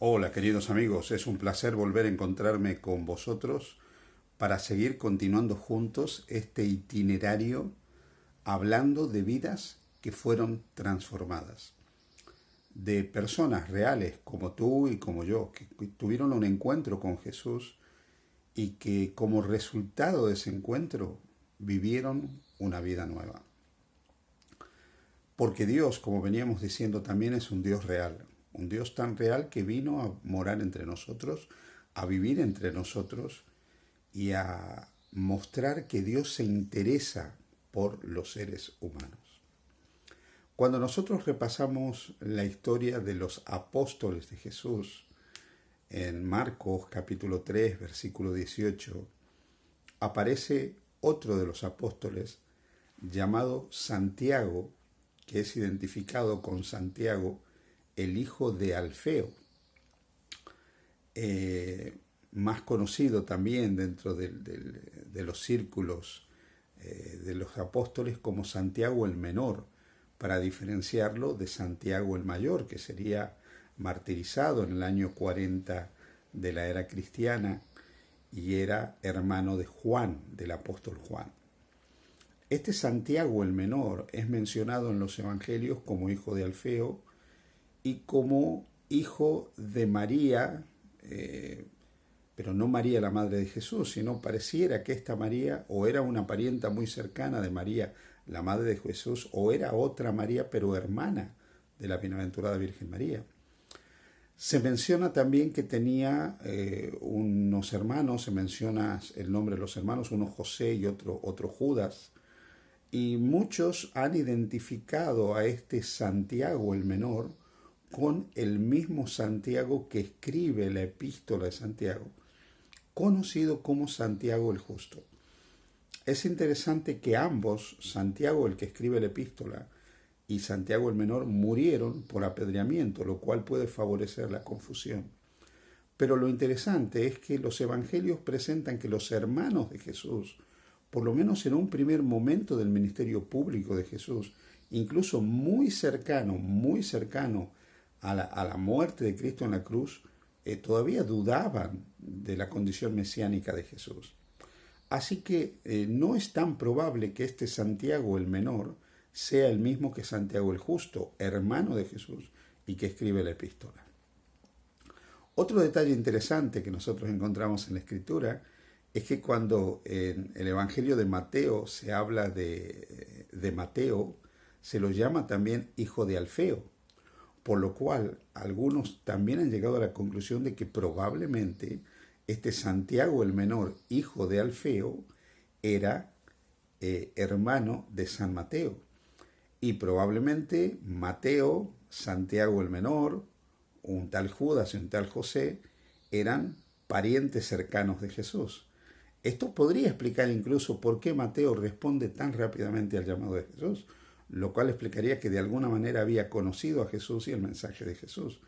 Hola queridos amigos, es un placer volver a encontrarme con vosotros para seguir continuando juntos este itinerario hablando de vidas que fueron transformadas, de personas reales como tú y como yo, que tuvieron un encuentro con Jesús y que como resultado de ese encuentro vivieron una vida nueva. Porque Dios, como veníamos diciendo, también es un Dios real. Un Dios tan real que vino a morar entre nosotros, a vivir entre nosotros y a mostrar que Dios se interesa por los seres humanos. Cuando nosotros repasamos la historia de los apóstoles de Jesús, en Marcos capítulo 3, versículo 18, aparece otro de los apóstoles llamado Santiago, que es identificado con Santiago, el hijo de Alfeo, más conocido también dentro de los círculos de los apóstoles como Santiago el Menor, para diferenciarlo de Santiago el Mayor, que sería martirizado en el año 40 de la era cristiana y era hermano de Juan, del apóstol Juan. Este Santiago el Menor es mencionado en los evangelios como hijo de Alfeo y como hijo de María, pero no María la madre de Jesús, sino pareciera que esta María o era una parienta muy cercana de María, la madre de Jesús, o era otra María, pero hermana de la bienaventurada Virgen María. Se menciona también que tenía unos hermanos, se menciona el nombre de los hermanos, uno José y otro Judas, y muchos han identificado a este Santiago el Menor con el mismo Santiago que escribe la epístola de Santiago, conocido como Santiago el Justo. Es interesante que ambos, Santiago el que escribe la epístola y Santiago el Menor, murieron por apedreamiento, lo cual puede favorecer la confusión. Pero lo interesante es que los evangelios presentan que los hermanos de Jesús, por lo menos en un primer momento del ministerio público de Jesús, incluso muy cercano a la muerte de Cristo en la cruz, todavía dudaban de la condición mesiánica de Jesús. Así que no es tan probable que este Santiago el Menor sea el mismo que Santiago el Justo, hermano de Jesús, y que escribe la epístola. Otro detalle interesante que nosotros encontramos en la Escritura es que cuando en el Evangelio de Mateo se habla de Mateo, se lo llama también hijo de Alfeo, por lo cual algunos también han llegado a la conclusión de que probablemente este Santiago el Menor, hijo de Alfeo, era hermano de San Mateo. Y probablemente Mateo, Santiago el Menor, un tal Judas y un tal José, eran parientes cercanos de Jesús. Esto podría explicar incluso por qué Mateo responde tan rápidamente al llamado de Jesús, lo cual explicaría que de alguna manera había conocido a Jesús y el mensaje de Jesús.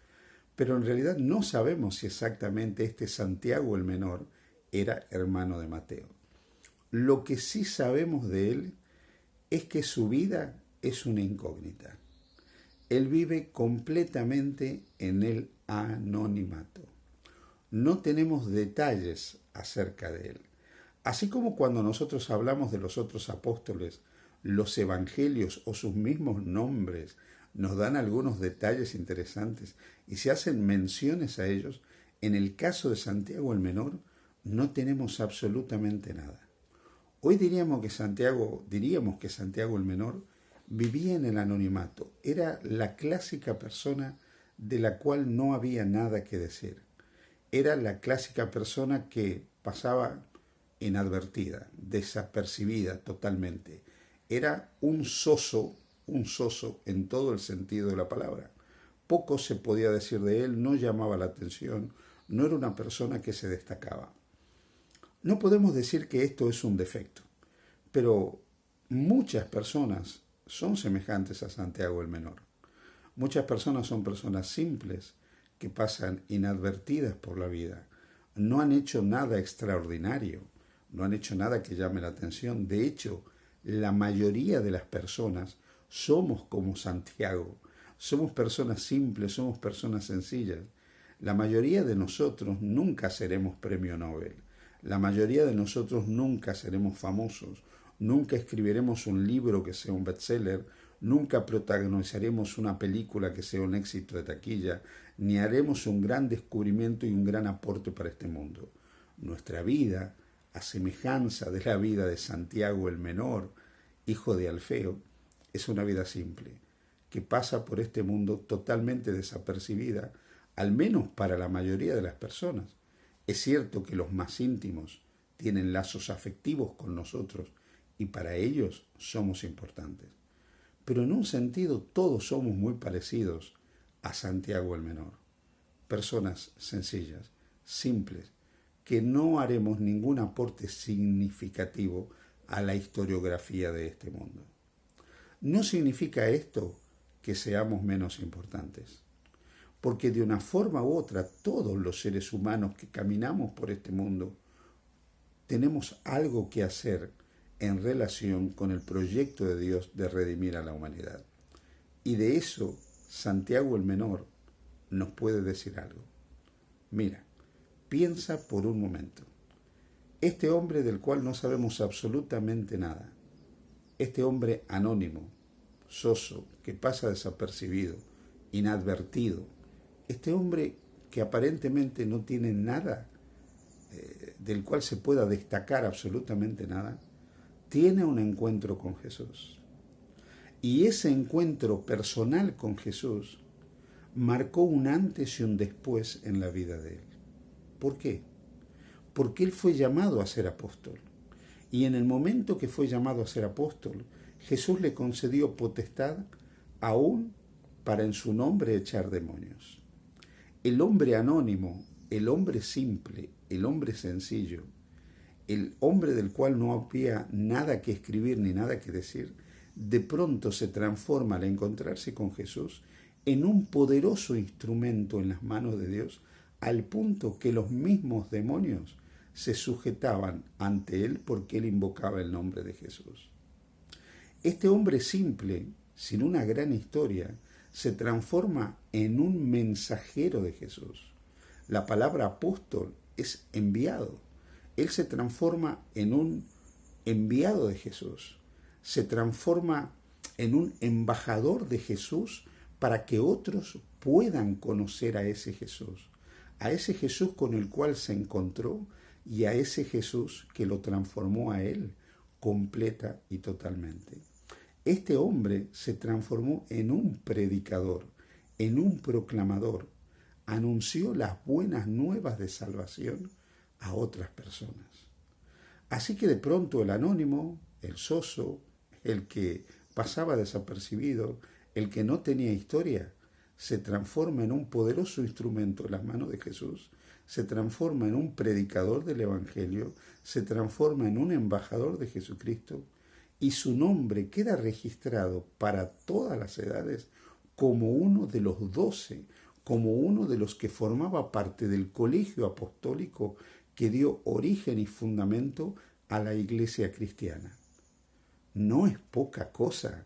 Pero en realidad no sabemos si exactamente este Santiago el Menor era hermano de Mateo. Lo que sí sabemos de él es que su vida es una incógnita. Él vive completamente en el anonimato. No tenemos detalles acerca de él. Así como cuando nosotros hablamos de los otros apóstoles, los evangelios o sus mismos nombres nos dan algunos detalles interesantes y se hacen menciones a ellos, en el caso de Santiago el Menor no tenemos absolutamente nada. Hoy diríamos que Santiago el Menor vivía en el anonimato. Era la clásica persona de la cual no había nada que decir. Era la clásica persona que pasaba inadvertida, desapercibida totalmente. Era un soso en todo el sentido de la palabra. Poco se podía decir de él, no llamaba la atención, no era una persona que se destacaba. No podemos decir que esto es un defecto, pero muchas personas son semejantes a Santiago el Menor. Muchas personas son personas simples que pasan inadvertidas por la vida. No han hecho nada extraordinario, no han hecho nada que llame la atención. De hecho, la mayoría de las personas somos como Santiago. Somos personas simples, somos personas sencillas. La mayoría de nosotros nunca seremos premio Nobel. La mayoría de nosotros nunca seremos famosos. Nunca escribiremos un libro que sea un bestseller. Nunca protagonizaremos una película que sea un éxito de taquilla. Ni haremos un gran descubrimiento y un gran aporte para este mundo. Nuestra vida, a semejanza de la vida de Santiago el Menor, hijo de Alfeo, es una vida simple, que pasa por este mundo totalmente desapercibida, al menos para la mayoría de las personas. Es cierto que los más íntimos tienen lazos afectivos con nosotros y para ellos somos importantes. Pero en un sentido todos somos muy parecidos a Santiago el Menor. Personas sencillas, simples, que no haremos ningún aporte significativo a la historiografía de este mundo. No significa esto que seamos menos importantes, porque de una forma u otra todos los seres humanos que caminamos por este mundo tenemos algo que hacer en relación con el proyecto de Dios de redimir a la humanidad. Y de eso Santiago el Menor nos puede decir algo. Mira, piensa por un momento. Este hombre del cual no sabemos absolutamente nada, este hombre anónimo, soso, que pasa desapercibido, inadvertido, este hombre que aparentemente no tiene nada del cual se pueda destacar absolutamente nada, tiene un encuentro con Jesús. Y ese encuentro personal con Jesús marcó un antes y un después en la vida de él. ¿Por qué? Porque él fue llamado a ser apóstol. Y en el momento que fue llamado a ser apóstol, Jesús le concedió potestad aún para en su nombre echar demonios. El hombre anónimo, el hombre simple, el hombre sencillo, el hombre del cual no había nada que escribir ni nada que decir, de pronto se transforma al encontrarse con Jesús en un poderoso instrumento en las manos de Dios, al punto que los mismos demonios se sujetaban ante él porque él invocaba el nombre de Jesús. Este hombre simple, sin una gran historia, se transforma en un mensajero de Jesús. La palabra apóstol es enviado. Él se transforma en un enviado de Jesús. Se transforma en un embajador de Jesús para que otros puedan conocer a ese Jesús con el cual se encontró y a ese Jesús que lo transformó a él completa y totalmente. Este hombre se transformó en un predicador, en un proclamador, anunció las buenas nuevas de salvación a otras personas. Así que de pronto el anónimo, el soso, el que pasaba desapercibido, el que no tenía historia, se transforma en un poderoso instrumento en las manos de Jesús, se transforma en un predicador del Evangelio, se transforma en un embajador de Jesucristo y su nombre queda registrado para todas las edades como uno de los 12, como uno de los que formaba parte del colegio apostólico que dio origen y fundamento a la iglesia cristiana. No es poca cosa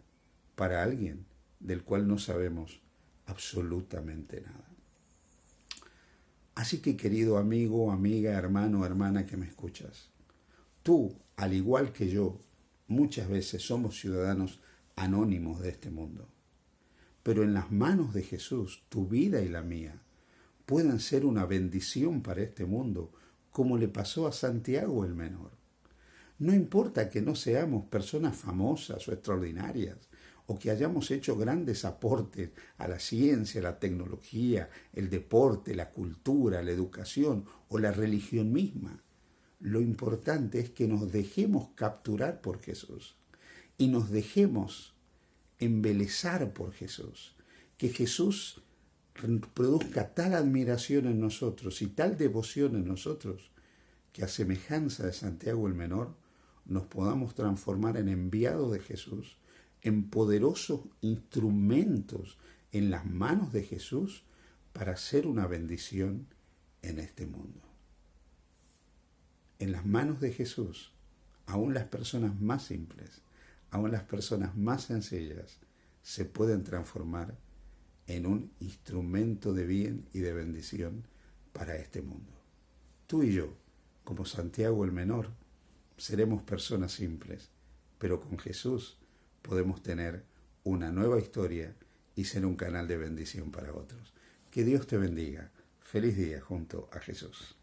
para alguien del cual no sabemos absolutamente nada. Así que, querido amigo, amiga, hermano, hermana que me escuchas, tú, al igual que yo, muchas veces somos ciudadanos anónimos de este mundo. Pero en las manos de Jesús, tu vida y la mía pueden ser una bendición para este mundo, como le pasó a Santiago el Menor. No importa que no seamos personas famosas o extraordinarias, o que hayamos hecho grandes aportes a la ciencia, la tecnología, el deporte, la cultura, la educación o la religión misma. Lo importante es que nos dejemos capturar por Jesús y nos dejemos embelesar por Jesús. Que Jesús produzca tal admiración en nosotros y tal devoción en nosotros que a semejanza de Santiago el Menor nos podamos transformar en enviados de Jesús, en poderosos instrumentos en las manos de Jesús para hacer una bendición en este mundo. En las manos de Jesús, aún las personas más simples, aún las personas más sencillas, se pueden transformar en un instrumento de bien y de bendición para este mundo. Tú y yo, como Santiago el Menor, seremos personas simples, pero con Jesús podemos tener una nueva historia y ser un canal de bendición para otros. Que Dios te bendiga. Feliz día junto a Jesús.